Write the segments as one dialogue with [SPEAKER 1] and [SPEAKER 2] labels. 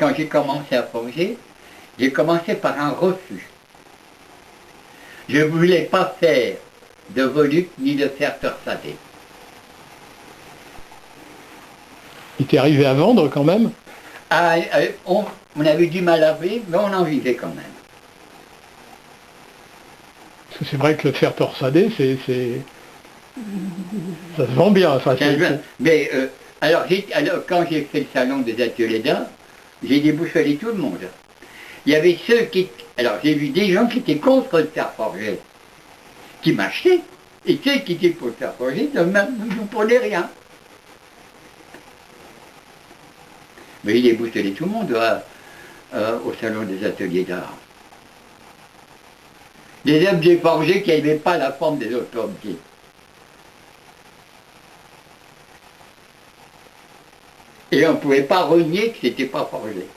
[SPEAKER 1] quand j'ai commencé à forger, j'ai commencé par un refus. Je ne voulais pas faire de volute ni de fer torsadé.
[SPEAKER 2] Il t'est arrivé à vendre quand même?
[SPEAKER 1] On avait du mal à vivre, mais on en vivait quand même.
[SPEAKER 2] Parce que c'est vrai que le fer torsadé, ça se vend bien. Enfin,
[SPEAKER 1] Mais alors, quand j'ai fait le salon des ateliers d'art, j'ai déboussolé tout le monde. Il y avait ceux qui... Alors, j'ai vu des gens qui étaient contre le fer forgé, qui m'achetaient, et ceux qui étaient pour le fer forgé ne me prenaient rien. Mais j'ai déboussolé tout le monde au salon des ateliers d'art. Des objets forgés qui n'avaient pas la forme des autres objets. Et on ne pouvait pas renier que ce n'était pas forgé.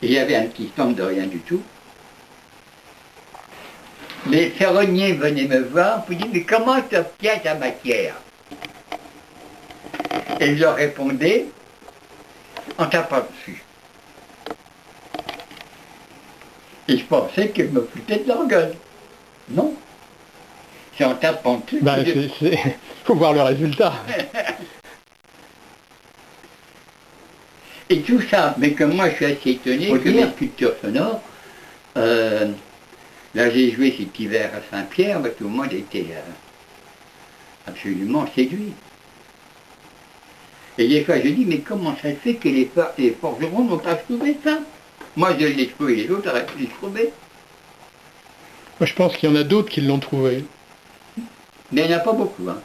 [SPEAKER 1] Et il y avait un petit stand de rien du tout. Les ferronniers venaient me voir pour dire, mais comment tu obtiens ta matière? Et je leur répondais, en tapant dessus. Et je pensais qu'ils me foutaient de leur gueule. Non. C'est en tapant dessus.
[SPEAKER 2] Il faut voir le résultat.
[SPEAKER 1] Et tout ça, mais que moi je suis assez étonné que mes sculptures sonores, là j'ai joué cet hiver à Saint-Pierre, tout le monde était absolument séduit. Et des fois je dis, mais comment ça se fait que les forgerons n'ont pas trouvé ça? Moi je l'ai trouvé, les autres auraient pu les trouver.
[SPEAKER 2] Moi je pense qu'il y en a d'autres qui l'ont trouvé.
[SPEAKER 1] Mais il n'y en a pas beaucoup. Hein.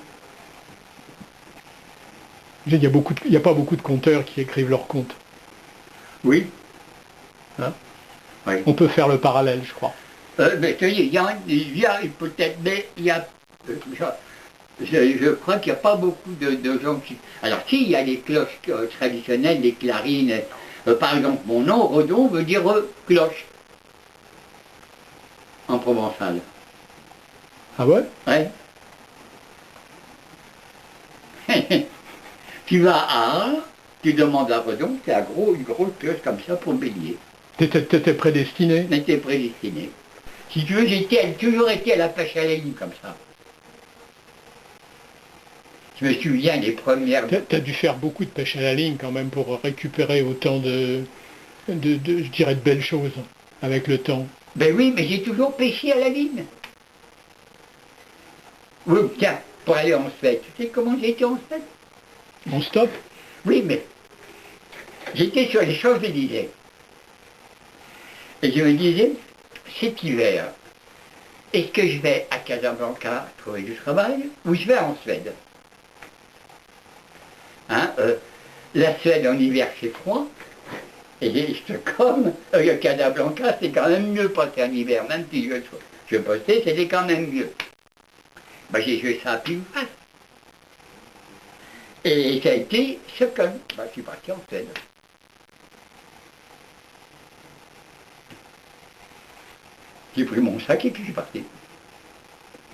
[SPEAKER 2] Il n'y a pas beaucoup de conteurs qui écrivent leurs contes.
[SPEAKER 1] Oui.
[SPEAKER 2] Hein?
[SPEAKER 1] Oui.
[SPEAKER 2] On peut faire le parallèle, je crois.
[SPEAKER 1] Mais il y a peut-être, mais il y a... Je crois qu'il n'y a pas beaucoup de gens qui... Alors si, il y a les cloches traditionnelles, les clarines. Par exemple, mon nom, Redon, veut dire cloche. En provençal.
[SPEAKER 2] Ah ouais?
[SPEAKER 1] Ouais. Tu vas à Arles, tu demandes à Redon, c'est une grosse cloche comme ça pour bélier.
[SPEAKER 2] T'étais prédestiné?
[SPEAKER 1] J'étais prédestiné. Si tu veux, j'ai toujours été à la pêche à la ligne comme ça. Je me souviens des premières...
[SPEAKER 2] T'as dû faire beaucoup de pêche à la ligne quand même pour récupérer autant je dirais, de belles choses avec le temps.
[SPEAKER 1] Ben oui, mais j'ai toujours pêché à la ligne. Oui, tiens, pour aller en Suède, tu sais comment j'ai été en Suède?
[SPEAKER 2] On stop?
[SPEAKER 1] Oui, mais j'étais sur les Champs-Élysées. Et je me disais, cet hiver, est-ce que je vais à Casablanca trouver du travail ou je vais en Suède? Hein, la Suède en hiver c'est froid, et Stockholm, Casablanca c'est quand même mieux passer en hiver, même si je postais, c'était quand même mieux. Ben, j'ai joué ça à pile ou face. Et ça a été Stockholm. Ben, je suis parti en Suède. J'ai pris mon sac et puis je suis parti.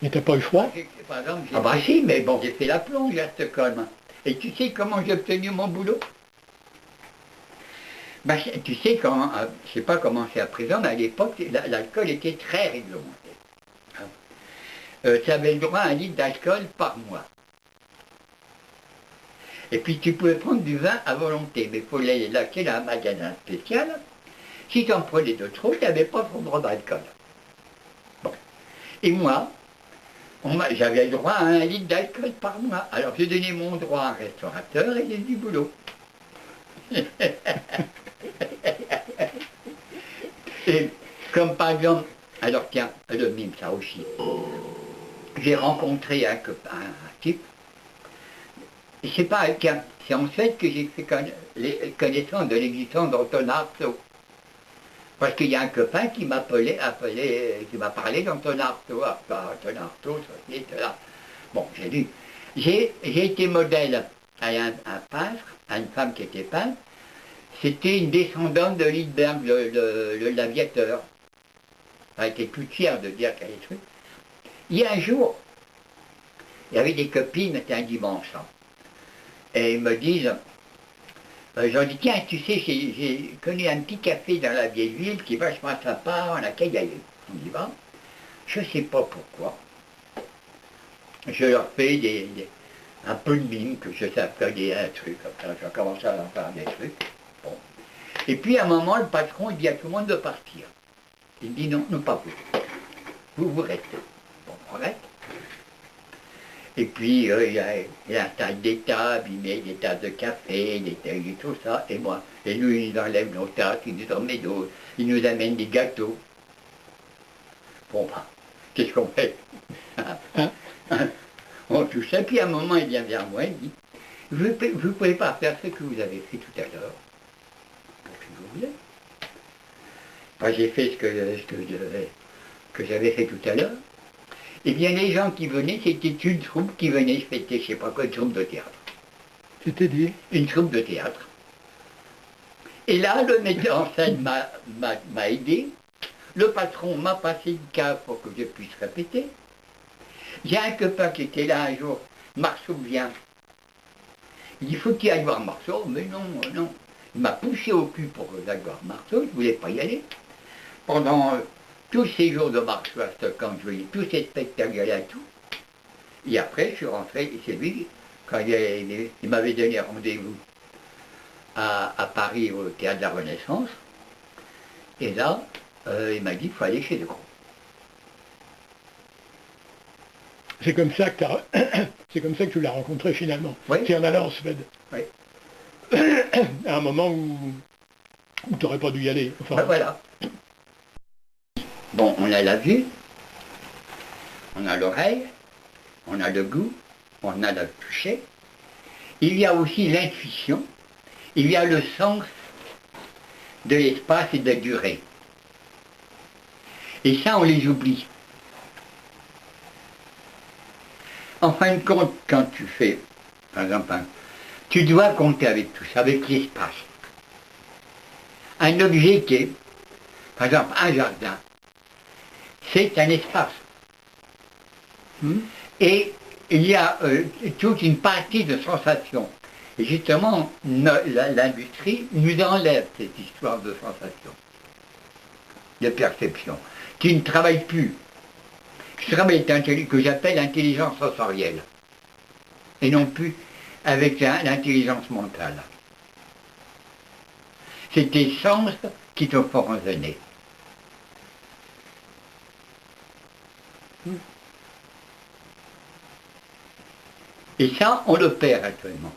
[SPEAKER 2] Mais t'as pas eu froid?
[SPEAKER 1] Par exemple, ah bah si, mais bon, j'ai fait la plonge à Stockholm. Et tu sais comment j'ai obtenu mon boulot? Ben, tu sais, quand, je ne sais pas comment c'est à présent, mais à l'époque, l'alcool était très réglementé. Tu avais le droit à 1 litre d'alcool par mois. Et puis tu pouvais prendre du vin à volonté, mais il faut l'acheter dans un magasin spécial. Si tu en prenais de trop, tu n'avais pas ton droit d'alcool. Bon. Et moi, j'avais le droit à 1 litre d'alcool par mois. Alors j'ai donné mon droit à un restaurateur et j'ai du boulot. Et comme par exemple, alors tiens, le mime ça aussi. J'ai rencontré un type, et c'est pas c'est en fait que j'ai fait connaissance de l'existence d'Anton Artaud. Parce qu'il y a un copain qui m'a qui m'a parlé d'Anton Artaud, Anton Artaud, là. Bon, j'ai lu. J'ai été modèle à un peintre, à une femme qui était peintre. C'était une descendante de Lindbergh, l'aviateur. Elle était toute fière de dire qu'elle est truc. Il y a un jour, il y avait des copines, c'était un dimanche. Hein. et ils me disent, je leur dis, tiens, tu sais, j'ai connu un petit café dans la vieille ville qui est vachement sympa, on a qu'à y aller. On y va. Je ne sais pas pourquoi. Je leur fais un peu de mine, que je sais faire un truc, comme ça, je commence à leur faire des trucs. Bon. Et puis à un moment, le patron, il dit à tout le monde de partir. Il dit non, non pas vous. Vous restez. Bon, on reste. Et puis il installe des tables, il met des tasses de café, des tables et tout ça, et moi. Et lui, il enlève nos tasses, il nous en met d'autres, il nous amène des gâteaux. Bon, bah, qu'est-ce qu'on fait? On touche ça, puis à un moment, il vient vers moi, il dit, vous ne pouvez pas faire ce que vous avez fait tout à l'heure. Qu'est-ce que vous voulez? Moi, j'ai fait ce que j'avais fait tout à l'heure. Eh bien, les gens qui venaient, c'était une troupe qui venait fêter, je ne sais pas quoi, une troupe de théâtre.
[SPEAKER 2] C'était dit.
[SPEAKER 1] Une troupe de théâtre. Et là, le metteur en scène m'a aidé. Le patron m'a passé une cave pour que je puisse répéter. J'ai un copain qui était là un jour, Marceau vient. Il dit, faut qu'il aille voir Marceau. Mais non, non. Il m'a poussé au cul pour que j'aille voir Marceau, je ne voulais pas y aller. Pendant tous ces jours de Marceau à Stockholm, je voyais tous ces spectacles, il y allait à tout. Et après, je suis rentré, et c'est lui, quand il m'avait donné rendez-vous à Paris, au Théâtre de la Renaissance, et là, il m'a dit, il faut aller chez Decroix.
[SPEAKER 2] C'est comme ça que c'est comme ça que tu l'as rencontré finalement.
[SPEAKER 1] Oui.
[SPEAKER 2] C'est en allant en Suède.
[SPEAKER 1] Oui.
[SPEAKER 2] À un moment où tu n'aurais pas dû y aller. Enfin,
[SPEAKER 1] Ben voilà. Bon, on a la vue, on a l'oreille, on a le goût, on a le toucher. Il y a aussi l'intuition, il y a le sens de l'espace et de la durée. Et ça, on les oublie. En fin de compte, quand tu fais, par exemple, tu dois compter avec tout ça, avec l'espace. Un objet qui est, par exemple, un jardin, c'est un espace. Et il y a toute une partie de sensations. Et justement, l'industrie nous enlève cette histoire de sensation, de perception, qui ne travaille plus. Ce travail que j'appelle l'intelligence sensorielle, et non plus avec l'intelligence mentale. C'est tes sens qui te font raisonner. Et ça, on le perd actuellement.